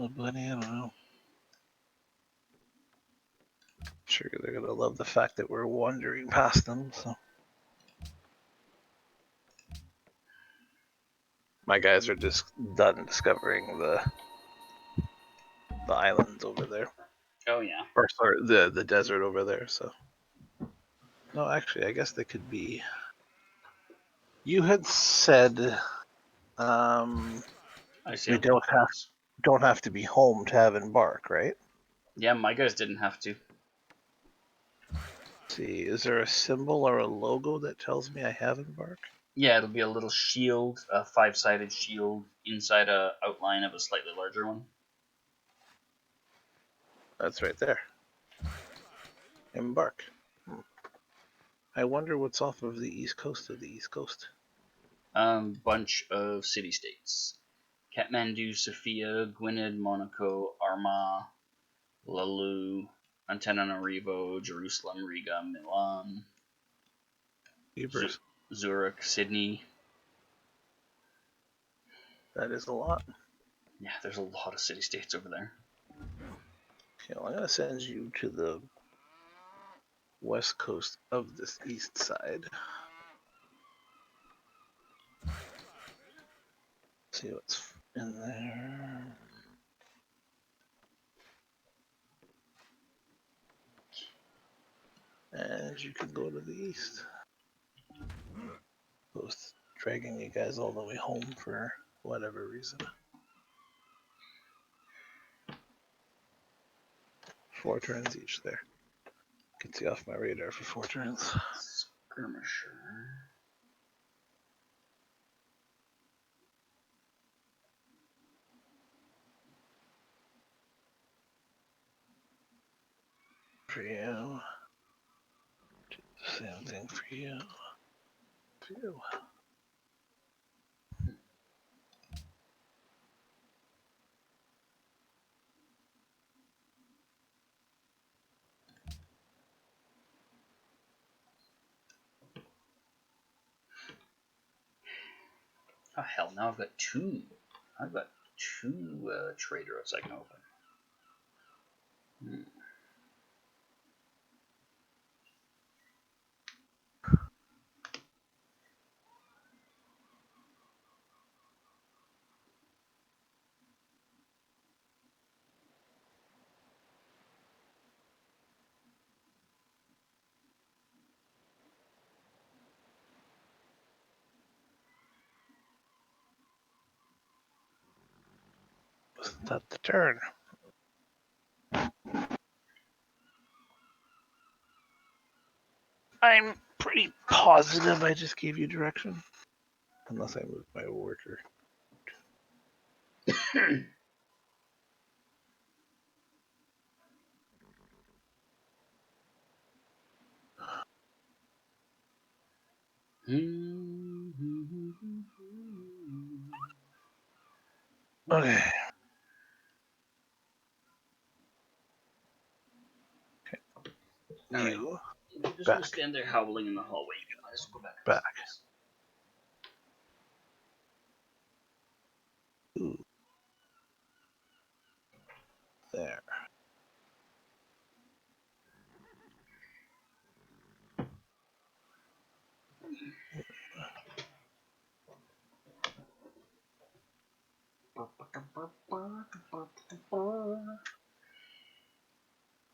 Oh, buddy, I don't know. Sure, they're gonna love the fact that we're wandering past them. So my guys are just done discovering the islands over there. Oh yeah. Or sorry, the desert over there. So no, actually, I guess they could be. You had said I see. we don't have to be home to have embark, right? Yeah, my guys didn't have to. Let's see, is there a symbol or a logo that tells me I have embark? Yeah, it'll be a little shield, a 5-sided shield inside a outline of a slightly larger one. That's right there. Embark. I wonder what's off of the east coast of the east coast. Bunch of city-states. Kathmandu, Sofia, Gwynedd, Monaco, Armagh, Lalou, Antananarivo, Jerusalem, Riga, Milan, Zurich, Sydney. That is a lot. Yeah, there's a lot of city-states over there. Okay, well, I'm going to send you to the west coast of this east side. See what's in there. And you can go to the east. Both dragging you guys all the way home for whatever reason. 4 turns each there. Gets you off my radar for 4 turns. Skirmisher. For you. Do the same thing for you. For you. Oh hell! Now I've got two. I've got two trade routes I can open. Wasn't that the turn? I'm pretty positive I just gave you direction. Unless I moved my worker. Okay. All right. You You're just back. gonna stand there howling in the hallway. You might as well go back. Back. Ooh. There.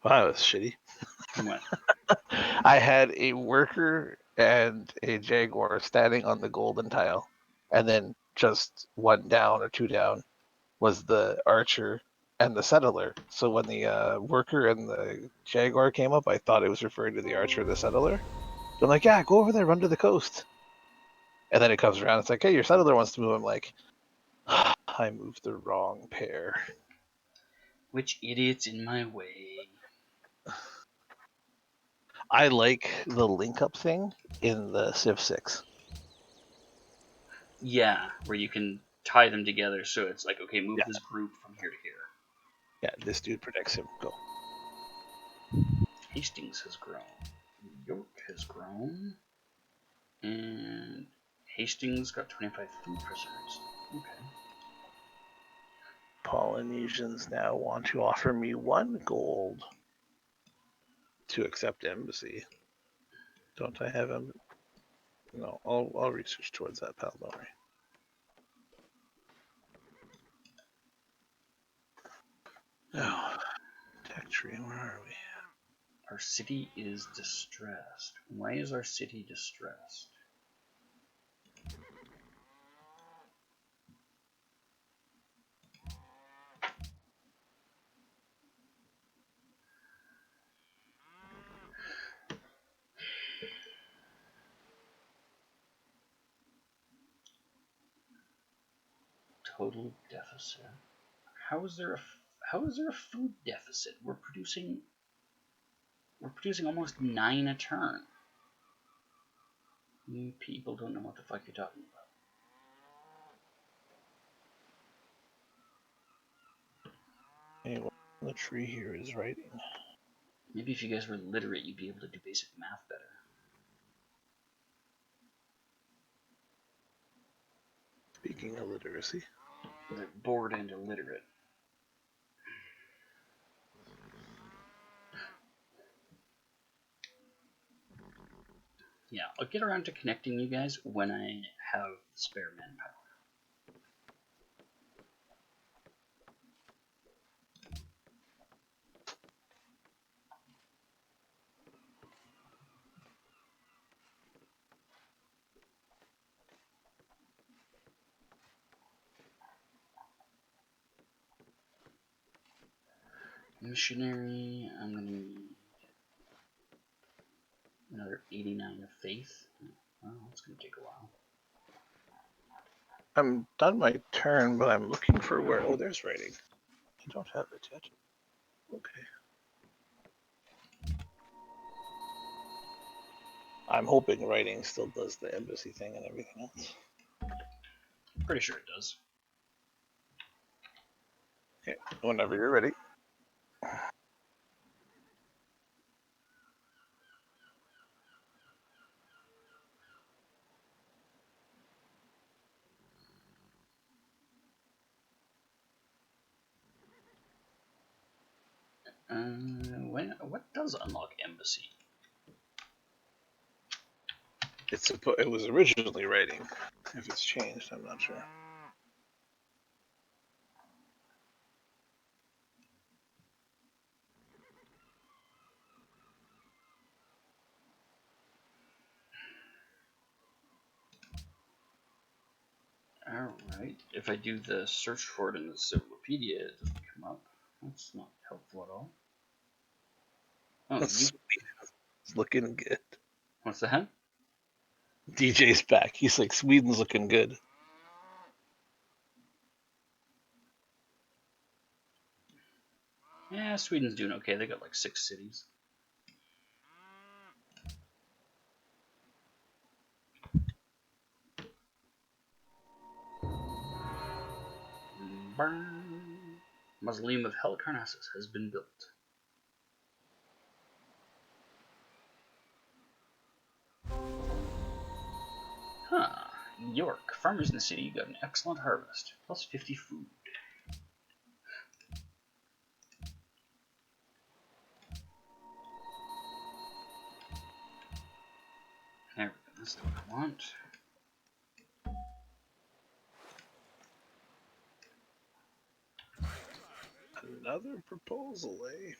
Well, that was shitty. What? I had a worker and a jaguar standing on the golden tile, and then just 1 down or 2 down was the archer and the settler. So when the worker and the jaguar came up, I thought it was referring to the archer and the settler. So I'm like, yeah, go over there, run to the coast. And then it comes around, it's like, hey, your settler wants to move. I'm like, I moved the wrong pair. Which idiot's in my way? I like the link up thing in the Civ 6. Yeah, where you can tie them together so it's like, okay, move Yeah. this group from here to here. Yeah, this dude protects him. Go. Hastings has grown. York has grown. And Hastings got 25 food prisoners. Okay. Polynesians now want to offer me 1 gold to accept embassy. Don't I have embassy? No, I'll research towards that, pal. Don't worry. Oh, tech tree, where are we? Our city is distressed. Why is our city distressed? Total deficit. How is there a food deficit? We're producing almost 9 a turn. You people don't know what the fuck you're talking about. Hey, the tree here is writing. Maybe if you guys were literate, you'd be able to do basic math better. Speaking of literacy. They're bored and illiterate. Yeah, I'll get around to connecting you guys when I have spare manpower. Missionary, I'm gonna need another 89 of faith. Well, it's gonna take a while. I'm done my turn, but I'm looking for where. Oh, there's writing. I don't have it yet. Okay. I'm hoping writing still does the embassy thing and everything else. Pretty sure it does. Okay, whenever you're ready. What does unlock embassy? It was originally writing. If it's changed, I'm not sure. Alright, if I do the search for it in the Cyclopedia, it doesn't come up. That's not helpful at all. Oh, It's looking good. What's that? DJ's back. He's like, Sweden's looking good. Yeah, Sweden's doing okay. They got like 6 cities. Burn. Mausoleum of Halicarnassus has been built. Huh. York. Farmers in the city got an excellent harvest. Plus 50 food. There we go. That's what I want. Another proposal, eh?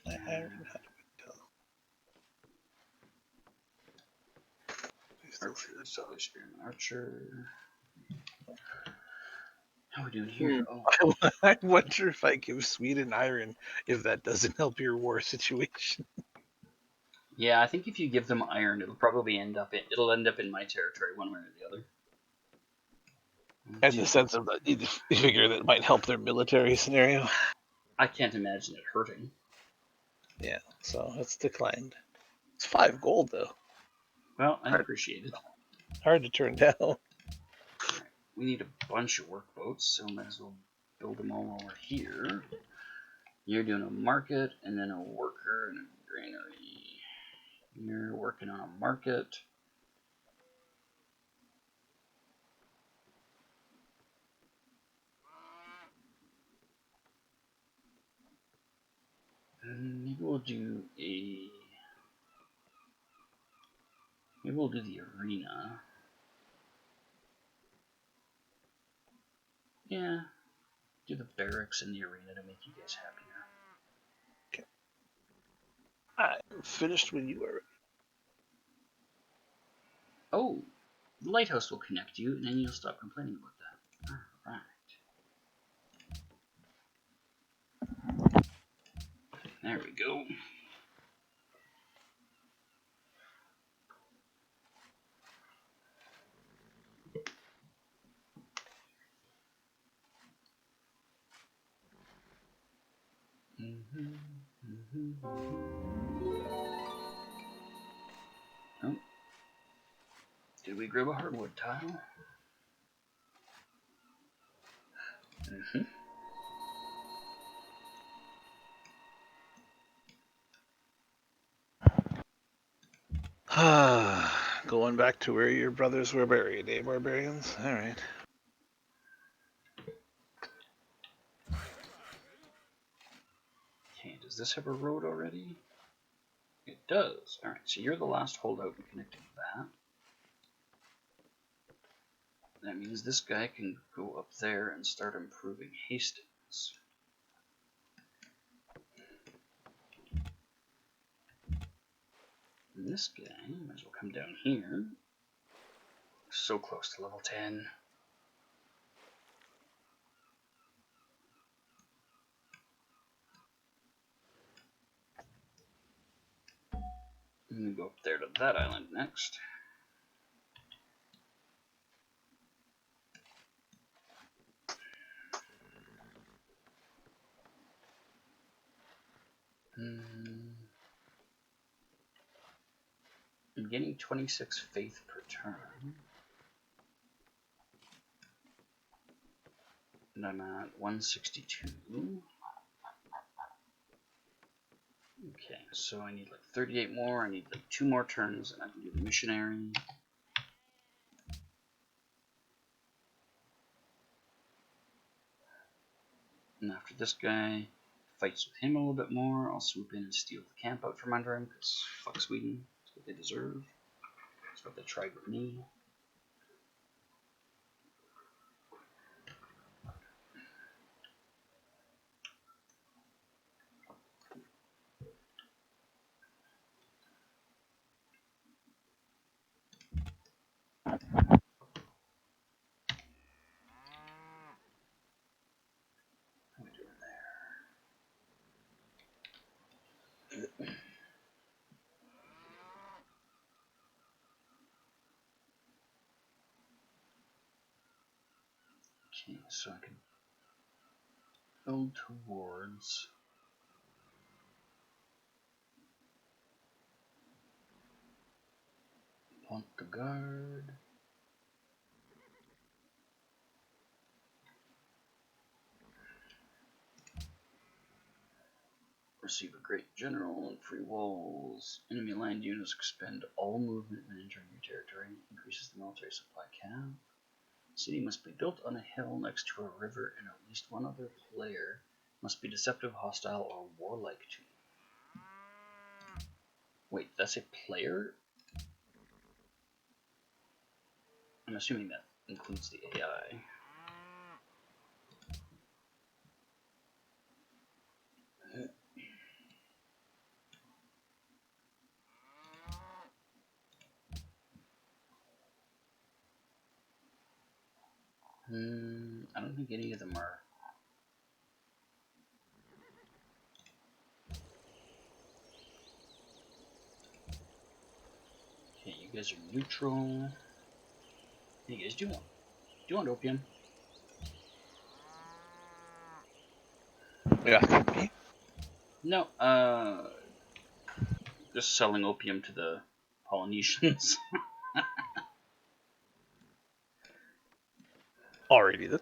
Iron, how do we tell? Archer, Southern Spearman Archer. How are we doing here? Oh. I wonder if I give Sweden iron, if that doesn't help your war situation. Yeah, I think if you give them iron, it'll end up in my territory one way or the other. In the sense of you figure that might help their military scenario. I can't imagine it hurting. Yeah, so it's declined. It's 5 gold though. Well, I appreciate it. Hard to turn down. Right. We need a bunch of workboats, so might as well build them all over here. You're doing a market and then a worker and a granary. You're working on a market. And maybe we'll do the arena. Yeah, do the barracks in the arena to make you guys happier. Okay. I'm finished when you are. Oh, the lighthouse will connect you, and then you'll stop complaining about that. Alright. There we go. Oh. Did we grab a hardwood tile? Going back to where your brothers were buried, eh, barbarians? Alright. Okay, does this have a road already? It does. Alright, so you're the last holdout in connecting that. That means this guy can go up there and start improving Hastings. And this guy might as well come down here. So close to level 10. I'm gonna go up there to that island next. I'm getting 26 faith per turn. And I'm at 162. Okay, so I need like 38 more. I need like 2 more turns, and I can do the missionary. And after this guy fights with him a little bit more, I'll swoop in and steal the camp out from under him, because fuck Sweden. That's what they deserve. That's what they tried with me. What are we doing there? Okay, so I can build towards Pont de Garde. Receive a great general and free walls. Enemy land units expend all movement when entering your territory. Increases the military supply cap. City must be built on a hill next to a river, and at least one other player must be deceptive, hostile, or warlike to you. Wait, that's a player? I'm assuming that includes the AI. I don't think any of them are. Okay, you guys are neutral. Hey guys, do you want opium? Yeah, me? No, just selling opium to the Polynesians. Already did.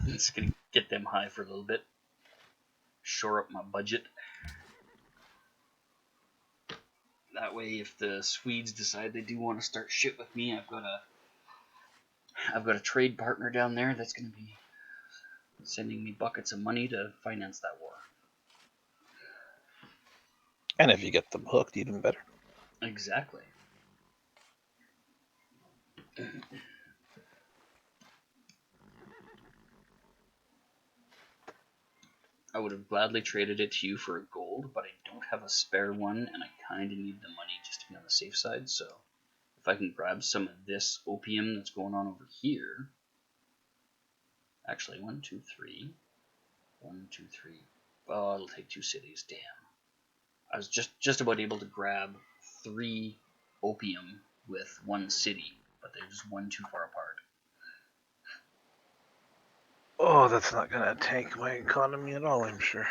Just gonna get them high for a little bit. Shore up my budget. That way, if the Swedes decide they do want to start shit with me, I've got a trade partner down there that's gonna be sending me buckets of money to finance that war. And if you get them hooked, even better. Exactly. I would have gladly traded it to you for a gold, but I don't have a spare one, and I kind of need the money just to be on the safe side, so if I can grab some of this opium that's going on over here. Actually, 1, 2, 3. 1, 2, 3. Oh, it'll take 2 cities. Damn. I was just about able to grab 3 opium with 1 city, but they're just 1 too far apart. Oh, that's not gonna tank my economy at all, I'm sure.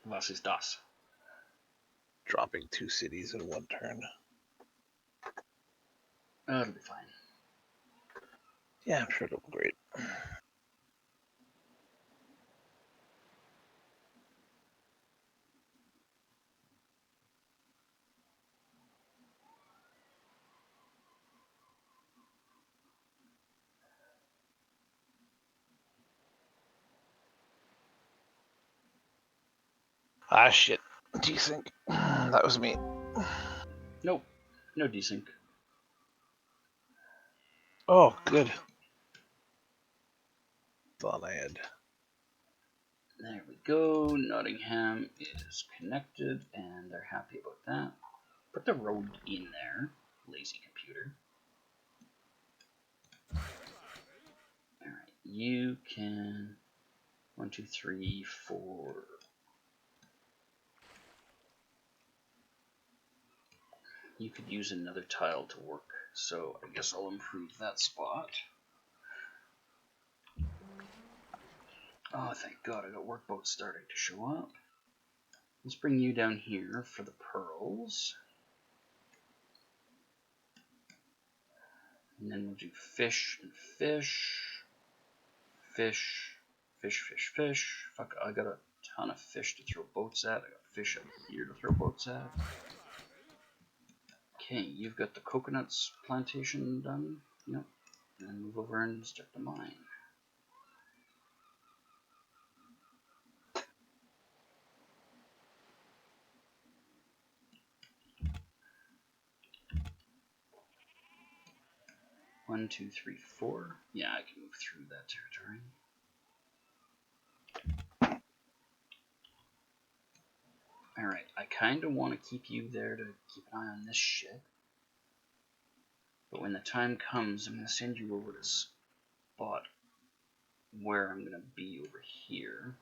Was ist das? Dropping 2 cities in 1 turn. Oh, it'll be fine. Yeah, I'm sure it'll be great. Ah, shit. Desync. That was me. Nope. No desync. Oh, good. Thought I had. There we go. Nottingham is connected, and they're happy about that. Put the road in there, lazy computer. Alright, you can... 1, 2, 3, 4... You could use another tile to work, so I guess I'll improve that spot. Oh, thank God, I got workboats starting to show up. Let's bring you down here for the pearls. And then we'll do fish and fish. Fish, fish, fish, fish. Fuck, I got a ton of fish to throw boats at. I got fish up here to throw boats at. Okay, you've got the coconuts plantation done. Yep. And then move over and start the mine. One, two, three, 4. Yeah, I can move through that territory. Alright, I kinda want to keep you there to keep an eye on this shit. But when the time comes, I'm gonna send you over to spot where I'm gonna be over here.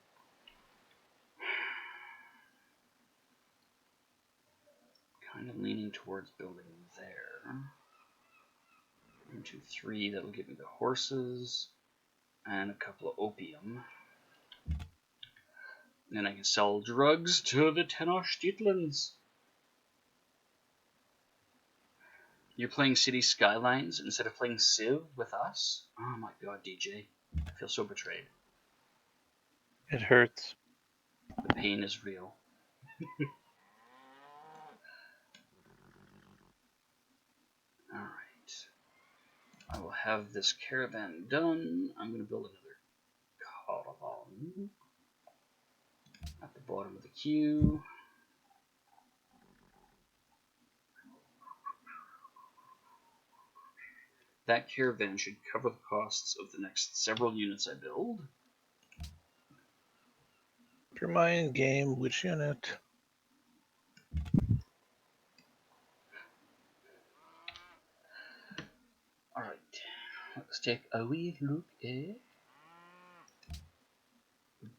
Kind of leaning towards building there. 1, 2, 3, that'll give me the horses and a couple of opium. And then I can sell drugs to the Tenochtitlands. You're playing City Skylines instead of playing Civ with us? Oh my god, DJ. I feel so betrayed. It hurts. The pain is real. Alright. I will have this caravan done. I'm going to build another caravan at the bottom of the queue. That caravan should cover the costs of the next several units I build. For my end game, which unit? Alright, let's take a wee look at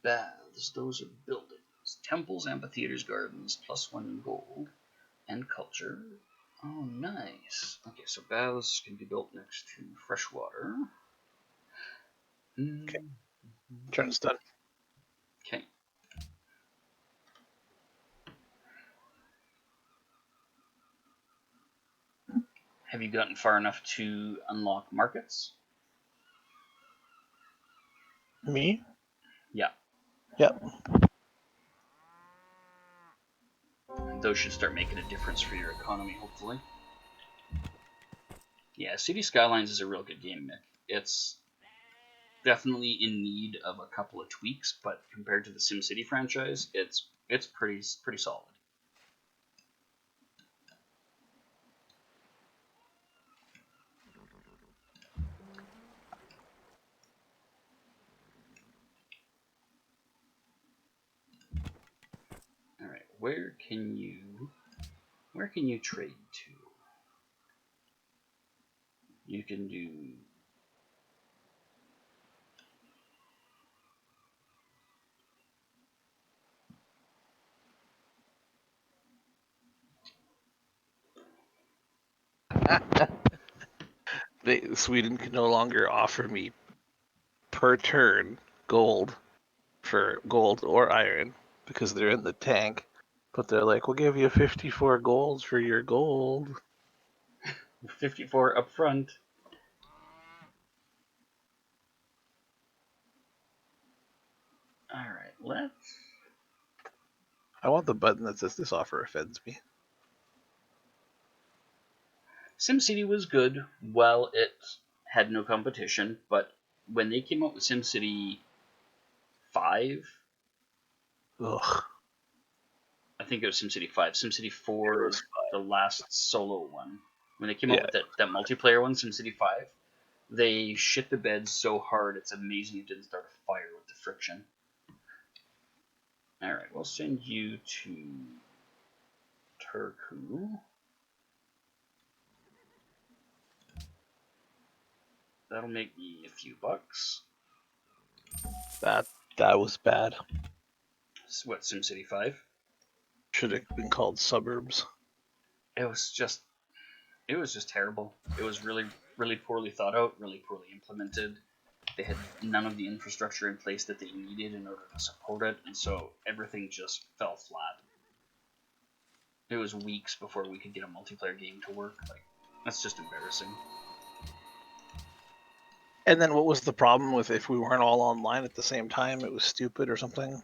baths. Those are buildings. Temples, amphitheaters, gardens, +1 gold, and culture. Oh, nice. Okay, so baths can be built next to freshwater. Okay. Turn's done. Okay. Have you gotten far enough to unlock markets? Me? Yeah. Yep. Those should start making a difference for your economy, hopefully. Yeah, City Skylines is a real good game, Mick. It's definitely in need of a couple of tweaks, but compared to the SimCity franchise, it's pretty solid. All right, where can you trade to? You can do Sweden can no longer offer me per turn gold for gold or iron because they're in the tank. But they're like, we'll give you 54 golds for your gold. 54 up front. All right, let's. I want the button that says this offer offends me. SimCity was good while it had no competition, but when they came out with SimCity 5, Ugh. I think it was SimCity 5. SimCity 4, the last solo one. When they came out with that multiplayer one, SimCity 5, they shit the bed so hard it's amazing it didn't start a fire with the friction. Alright, we'll send you to Turku. That'll make me a few bucks. That was bad. What, SimCity 5? Should have been called suburbs. It was just terrible. It was really poorly thought out, really poorly implemented. They had none of the infrastructure in place that they needed in order to support it, and so everything just fell flat. It was weeks before we could get a multiplayer game to work. Like, that's just embarrassing. And then what was the problem with if we weren't all online at the same time? It was stupid or something?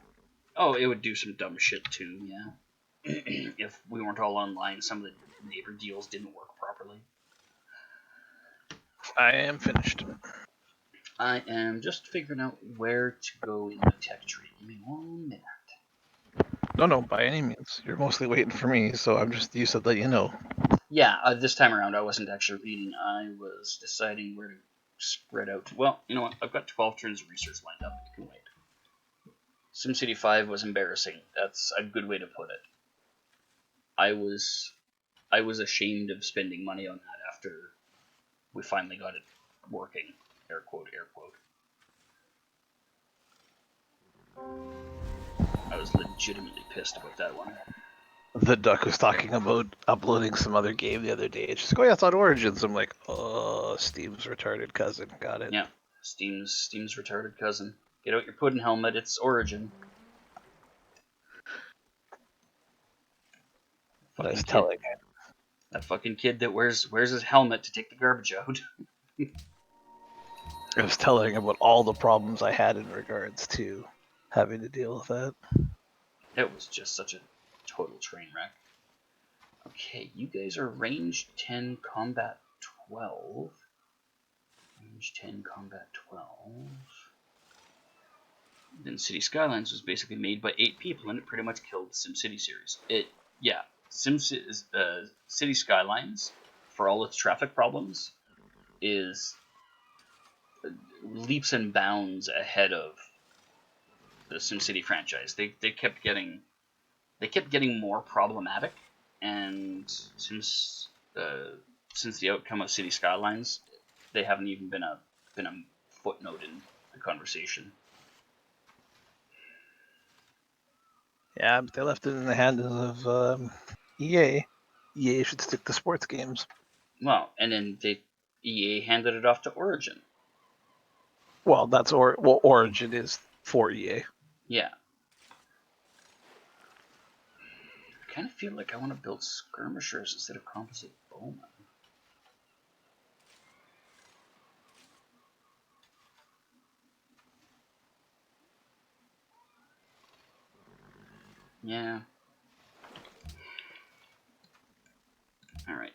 Oh, it would do some dumb shit too, yeah. If we weren't all online, some of the neighbor deals didn't work properly. I am finished. I am just figuring out where to go in the tech tree. Give me 1 minute. No, by any means. You're mostly waiting for me, so I'm just used to let you know. Yeah, this time around I wasn't actually reading. I was deciding where to spread out. Well, you know what? I've got 12 turns of research lined up. It can wait. SimCity 5 was embarrassing. That's a good way to put it. I was ashamed of spending money on that after we finally got it working. Air quote, air quote. I was legitimately pissed about that one. The duck was talking about uploading some other game the other day. She's like, oh yeah, it's on Origins. I'm like, oh, Steve's retarded cousin. Got it. Yeah, Steam's retarded cousin. Get out your pudding helmet. It's Origin. But I was Fucking kid. telling him. That fucking kid that wears his helmet to take the garbage out. I was telling him about all the problems I had in regards to having to deal with that. It was just such a total train wreck. Okay, you guys are range 10, combat 12. Range 10, combat 12. Then City Skylines was basically made by 8 people, and it pretty much killed the SimCity series. City Skylines, for all its traffic problems, is leaps and bounds ahead of the SimCity franchise. They kept getting more problematic, and since the outcome of City Skylines, they haven't even been a footnote in the conversation. Yeah, but they left it in the hands of EA. EA should stick to sports games. Well, and then EA handed it off to Origin. Well, Origin is for EA. Yeah. I kind of feel like I want to build skirmishers instead of composite bowmen. Yeah. Alright.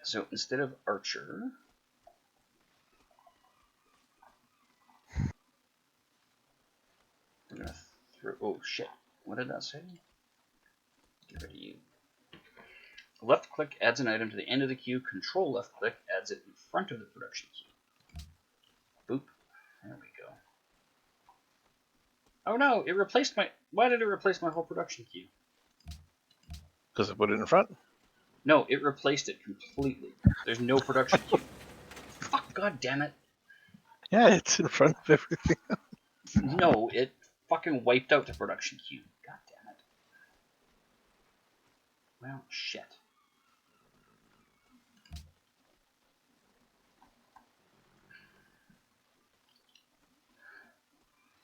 So instead of archer, we're gonna throw. Oh shit. What did that say? Get rid of you. Left click adds an item to the end of the queue. Control left click adds it in front of the production queue. Boop. There we go. Oh no, it replaced my. Why did it replace my whole production queue? Because I put it in front. No, it replaced it completely. There's no production queue. Fuck, god damn it. Yeah, it's in front of everything. No, it fucking wiped out the production queue. God damn it. Well, shit.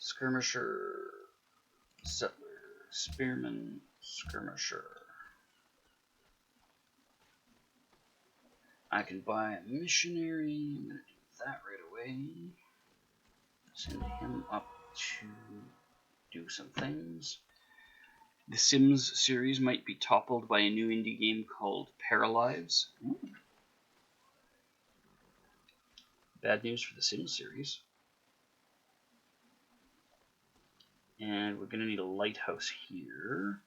Skirmisher, settler, spearman, skirmisher. I can buy a missionary. I'm gonna do that right away. Send him up to do some things. The Sims series might be toppled by a new indie game called Paralives. Bad news for the Sims series. And we're going to need a lighthouse here.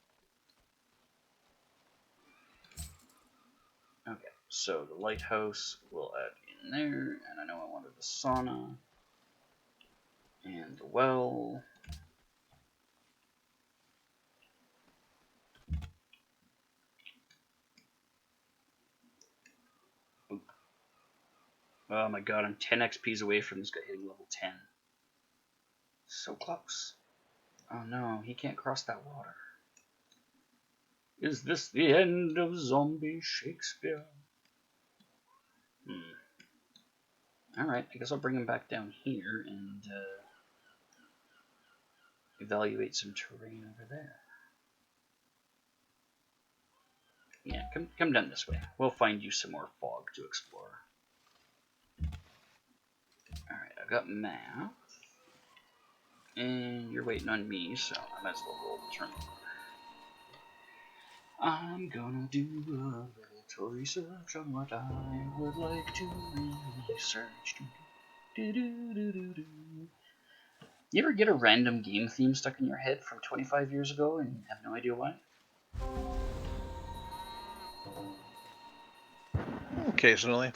Okay, so the lighthouse will add in there, and I know I wanted the sauna and the well. Oop. Oh my god, I'm 10 XPs away from this guy hitting level 10. So close. Oh no, he can't cross that water. Is this the end of zombie Shakespeare? Alright, I guess I'll bring him back down here and evaluate some terrain over there. Yeah, come down this way. We'll find you some more fog to explore. Alright, I've got map. And you're waiting on me, so I might as well roll the turn. I'm gonna do a little research on what I would like to research. You ever get a random game theme stuck in your head from 25 years ago and have no idea why? Occasionally.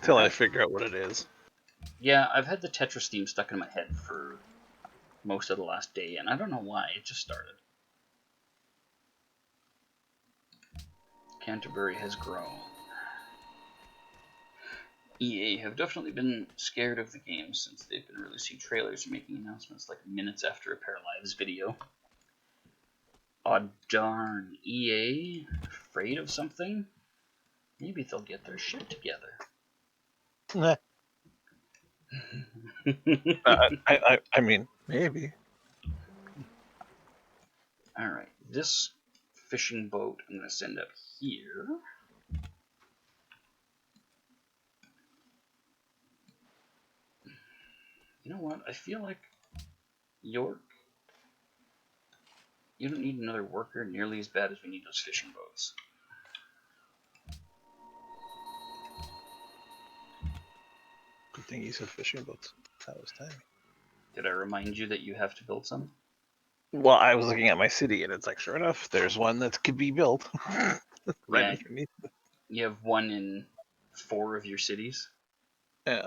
Till I Right. figure out what it is. Yeah, I've had the Tetris theme stuck in my head for most of the last day, and I don't know why. It just started. Canterbury has grown. EA have definitely been scared of the game since they've been releasing trailers and making announcements like minutes after a Paralives video. Aw darn, EA? Afraid of something? Maybe they'll get their shit together. I mean, maybe. Alright, this fishing boat I'm going to send up here. You know what? I feel like York, you don't need another worker nearly as bad as we need those fishing boats. Good thing you said fishing boats. That was timing. Did I remind you that you have to build some? Well, I was looking at my city, and it's like, sure enough, there's one that could be built right Yeah, underneath. you have one in 4 of your cities. Yeah.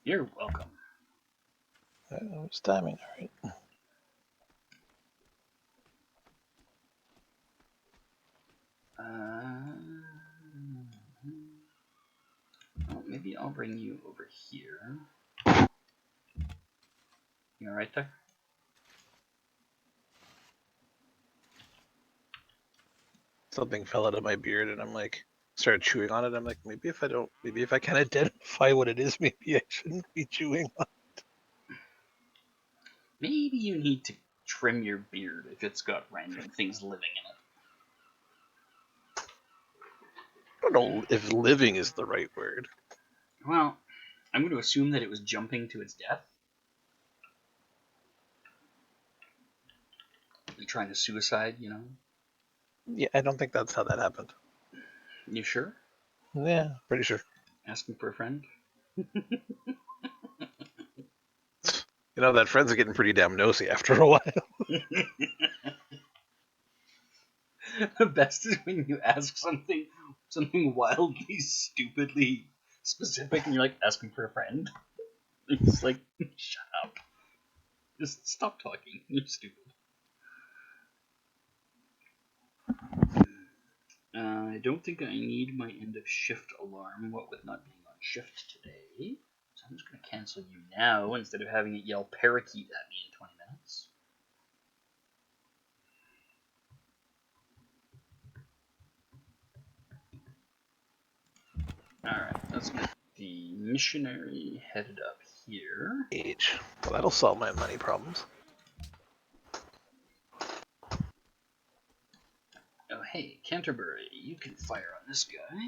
You're welcome. That was timing, all right. Well, maybe I'll bring you over here. You alright there? Something fell out of my beard, and I'm like, started chewing on it. I'm like, maybe if I can identify what it is, maybe I shouldn't be chewing on it. Maybe you need to trim your beard if it's got random things living in it. I don't know if living is the right word. Well, I'm going to assume that it was jumping to its death. trying to suicide, you know? Yeah, I don't think that's how that happened. You sure? Yeah, pretty sure. Asking for a friend? You know, that friend's getting pretty damn nosy after a while. The best is when you ask something wildly, stupidly specific, and you're like asking for a friend. It's like, shut up. Just stop talking. You're stupid. I don't think I need my end of shift alarm, what with not being on shift today. So I'm just going to cancel you now instead of having it yell parakeet at me in 20 minutes. Alright, let's get the missionary headed up here. Age. Well, that'll solve my money problems. Oh, hey, Canterbury, you can fire on this guy.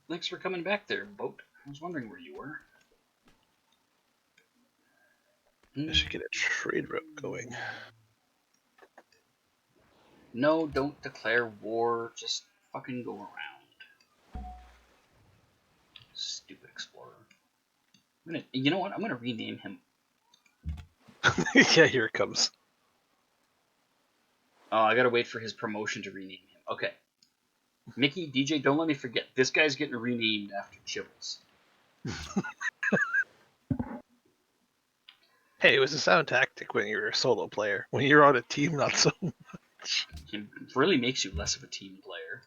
Thanks for coming back there, boat. I was wondering where you were. I should get a trade route going. No, don't declare war. Just fucking go around. Stupid explorer. You know what? I'm gonna rename him. Yeah, here it comes. Oh, I gotta wait for his promotion to rename him. Okay. Mickey, DJ, don't let me forget. This guy's getting renamed after Chibbles. Hey, it was a sound tactic when you were a solo player. When you're on a team, not so much. It really makes you less of a team player.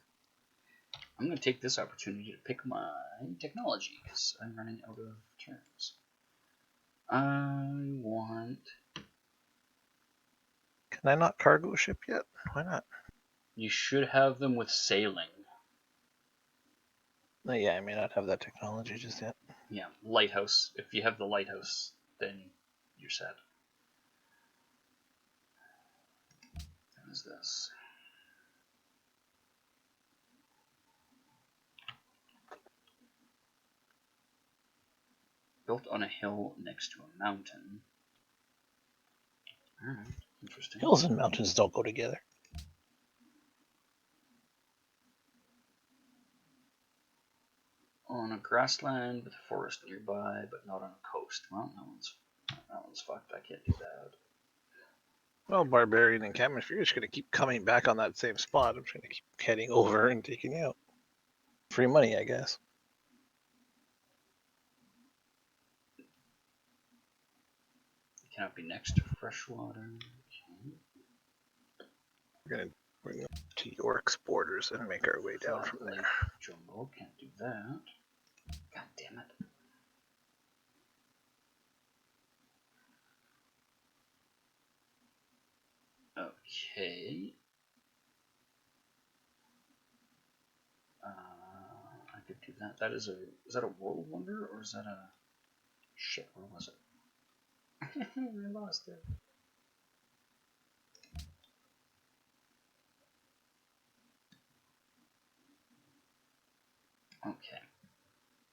I'm gonna take this opportunity to pick my technology because I'm running out of turns. I want. Can I not cargo ship yet? Why not? You should have them with sailing. Yeah, I may not have that technology just yet. Yeah, lighthouse. If you have the lighthouse, then you're set. What is this? Built on a hill next to a mountain. Alright, interesting. Hills and mountains don't go together. On a grassland with a forest nearby, but not on a coast. Well, that one's fucked. I can't do that. Well, Barbarian and Cam, if you're just going to keep coming back on that same spot, I'm just going to keep heading over and taking you out. Free money, I guess. It cannot be next to freshwater. Okay. We're going to York's borders and make our way down from there. Jumbo, can't do that. God damn it. Okay. I could do that. Is that a world wonder or is that a shit? Where was it? I lost it. Okay.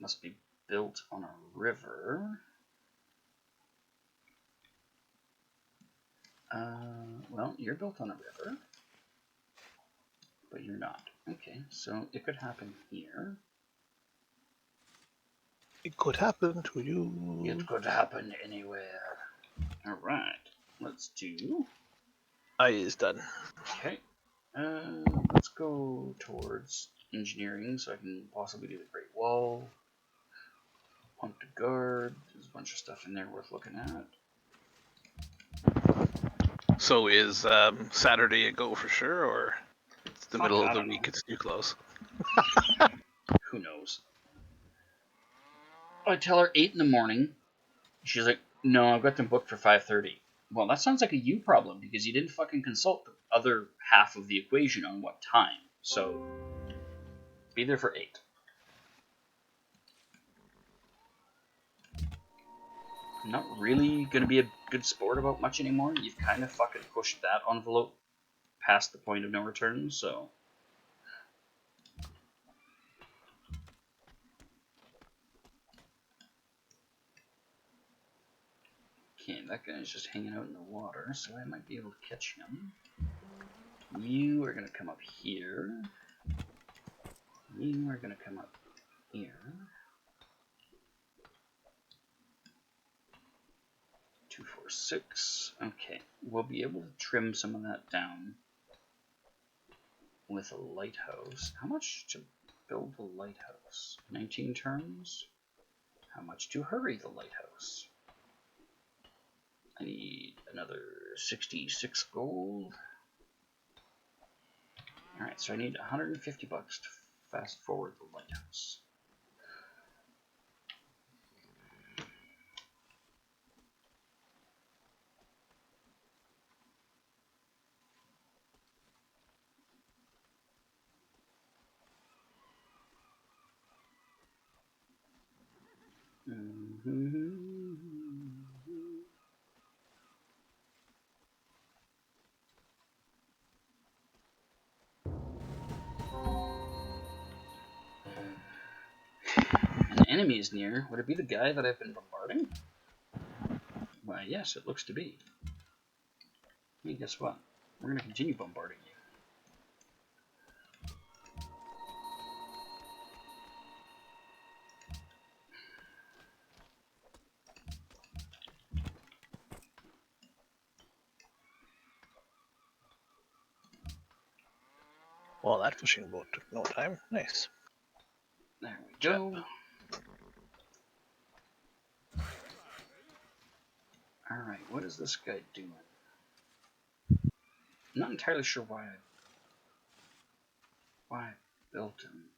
Must be built on a river. Well, you're built on a river, but you're not. Okay, so it could happen here. It could happen to you. It could happen anywhere. Alright, let's do. I is done. Okay. Let's go towards engineering so I can possibly do the Great Wall. Pump to guard. There's a bunch of stuff in there worth looking at. So is Saturday a go for sure, or it's the middle of the week? It's too close. Who knows? I tell her 8 in the morning. She's like, no, I've got them booked for 5:30. Well, that sounds like a you problem because you didn't fucking consult the other half of the equation on what time. So, be there for 8. I'm not really going to be a good sport about much anymore. You've kind of fucking pushed that envelope past the point of no return, so. Okay, that guy's just hanging out in the water, so I might be able to catch him. You are going to come up here. You are going to come up here. 2, 4, 6. Okay, we'll be able to trim some of that down with a lighthouse. How much to build the lighthouse? 19 turns? How much to hurry the lighthouse? I need another 66 gold. Alright, so I need 150 bucks to fast forward the lighthouse. An enemy is near. Would it be the guy that I've been bombarding? Why, yes, it looks to be. Hey, guess what? We're going to continue bombarding you. Well, that fishing boat took no time. Nice. There we go. Alright, what is this guy doing? I'm not entirely sure why I built him,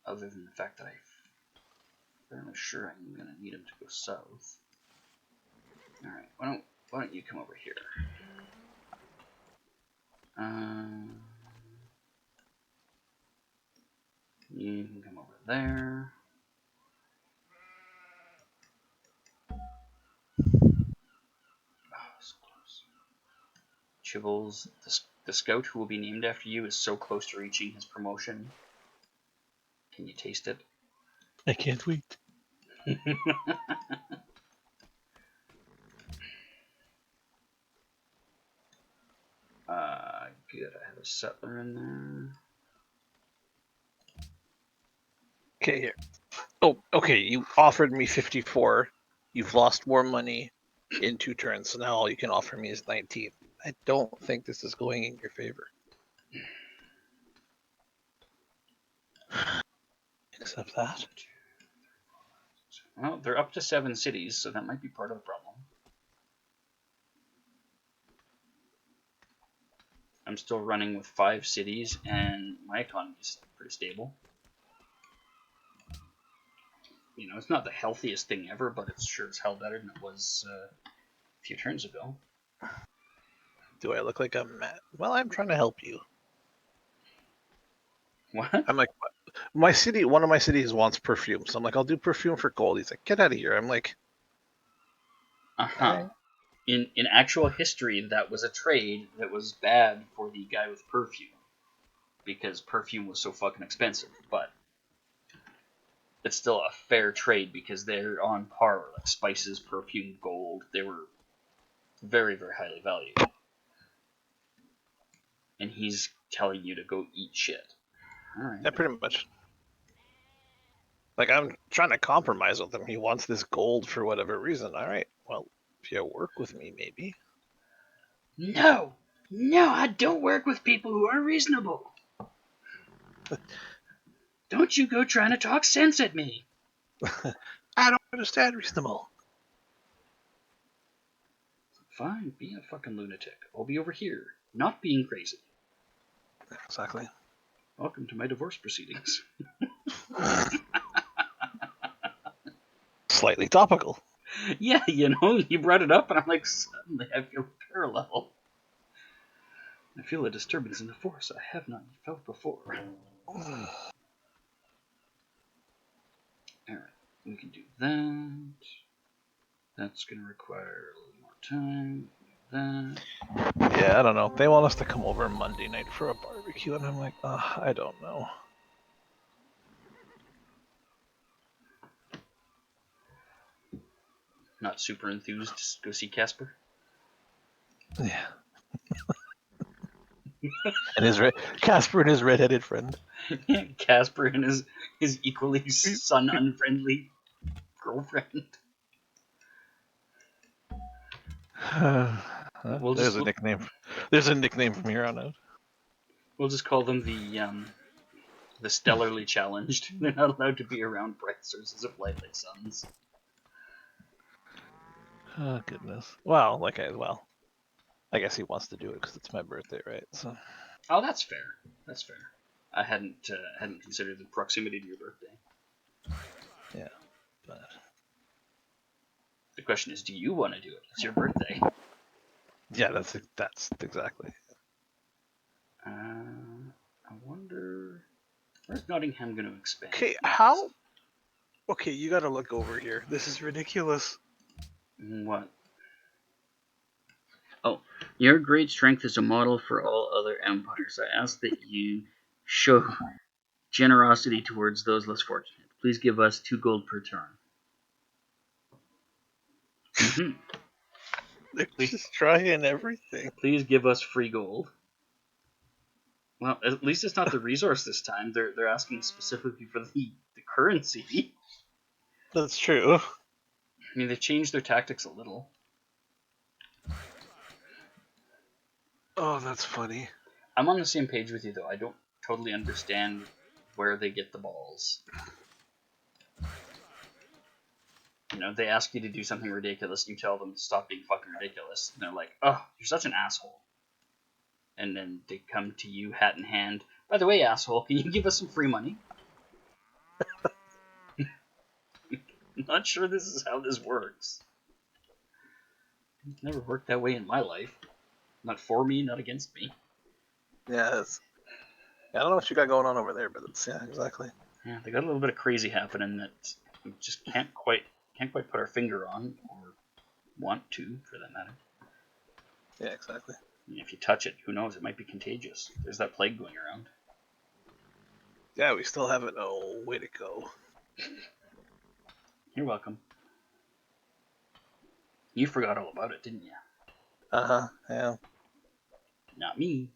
other than the fact that I'm fairly sure I'm going to need him to go south. Alright, why don't you come over here? You can come over there. Oh, so close. Chibbles, the scout who will be named after you, is so close to reaching his promotion. Can you taste it? I can't wait. Good, I have a settler in there. Okay, here. Oh, okay, you offered me 54. You've lost more money in 2 turns, so now all you can offer me is 19. I don't think this is going in your favor. Except that. Well, they're up to 7 cities, so that might be part of the problem. I'm still running with 5 cities, and my economy is pretty stable. You know, it's not the healthiest thing ever, but it's sure as hell better than it was a few turns ago. Do I look like I'm mad? Well, I'm trying to help you. What? I'm like, one of my cities wants perfume, so I'm like, I'll do perfume for gold. He's like, get out of here. I'm like, Uh-huh. In actual history, that was a trade that was bad for the guy with perfume, because perfume was so fucking expensive, but it's still a fair trade because they're on par, like spices, perfume, gold. They were very, very highly valued. And he's telling you to go eat shit. Alright. yeah, pretty much. Like, I'm trying to compromise with him. He wants this gold for whatever reason. All right, well, if you work with me, maybe. No! No, I don't work with people who are reasonable. Don't you go trying to talk sense at me. I don't understand reasonable. Fine, be a fucking lunatic. I'll be over here, not being crazy. Exactly. Welcome to my divorce proceedings. Slightly topical. Yeah, you know, you brought it up, and I'm like, suddenly I feel parallel. I feel a disturbance in the force I have not felt before. Alright, we can do that. That's going to require a little more time. That. Yeah, I don't know. They want us to come over Monday night for a barbecue, and I'm like, I don't know. not super enthused to go see Casper. Yeah. And Casper and his redheaded friend. Casper and his equally son unfriendly girlfriend. There's a nickname. There's a nickname from here on out. We'll just call them the stellarly challenged. They're not allowed to be around bright sources of light like suns. Oh goodness. Well, I guess he wants to do it because it's my birthday, right? So. Oh, that's fair. That's fair. I hadn't considered the proximity to your birthday. Yeah, but the question is, do you want to do it? It's your birthday. Yeah, that's exactly. I wonder, where's Nottingham going to expand? Okay, how? Okay, you got to look over here. This is ridiculous. What? Oh, your great strength is a model for all other empires. I ask that you show generosity towards those less fortunate. Please give us 2 gold per turn. They're just trying everything. Please give us free gold. Well, at least it's not the resource this time. They're asking specifically for the currency. That's true. I mean, they changed their tactics a little. Oh, that's funny. I'm on the same page with you, though. I don't totally understand where they get the balls. You know, they ask you to do something ridiculous, you tell them to stop being fucking ridiculous, and they're like, oh, you're such an asshole. And then they come to you, hat in hand. By the way, asshole, can you give us some free money? I'm not sure this is how this works. It's never worked that way in my life. Not for me, not against me. Yeah, I don't know what you got going on over there, but yeah, exactly. Yeah, they got a little bit of crazy happening that we just can't quite put our finger on, or want to, for that matter. Yeah, exactly. If you touch it, who knows? It might be contagious. There's that plague going around. Yeah, we still haven't. Oh, way to go. You're welcome. You forgot all about it, didn't you? Uh-huh, yeah. Not me.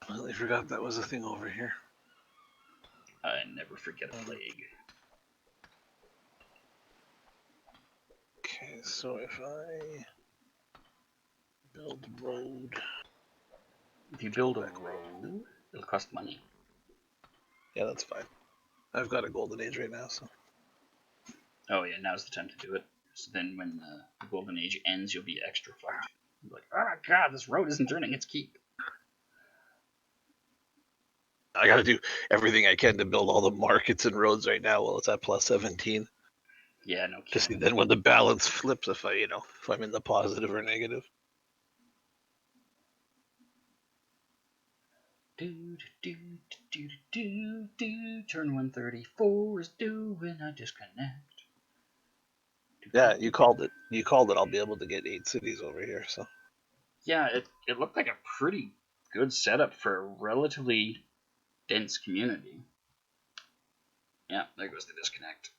Well, I forgot that was a thing over here. I never forget a plague. Okay, so if I build road... If you build a road, it'll cost money. Yeah, that's fine. I've got a golden age right now, so... Oh yeah, now's the time to do it. So then when the golden age ends, you'll be extra fucked. You'll be like, oh my god, this road isn't turning its keep. I gotta do everything I can to build all the markets and roads right now while it's at plus 17. Yeah, no kidding. To see then when the balance flips if I'm in the positive or negative. Turn 134 is due when I disconnect. Yeah, you called it. You called it. I'll be able to get 8 cities over here. So. Yeah, it looked like a pretty good setup for a relatively dense community. Yeah, there goes the disconnect.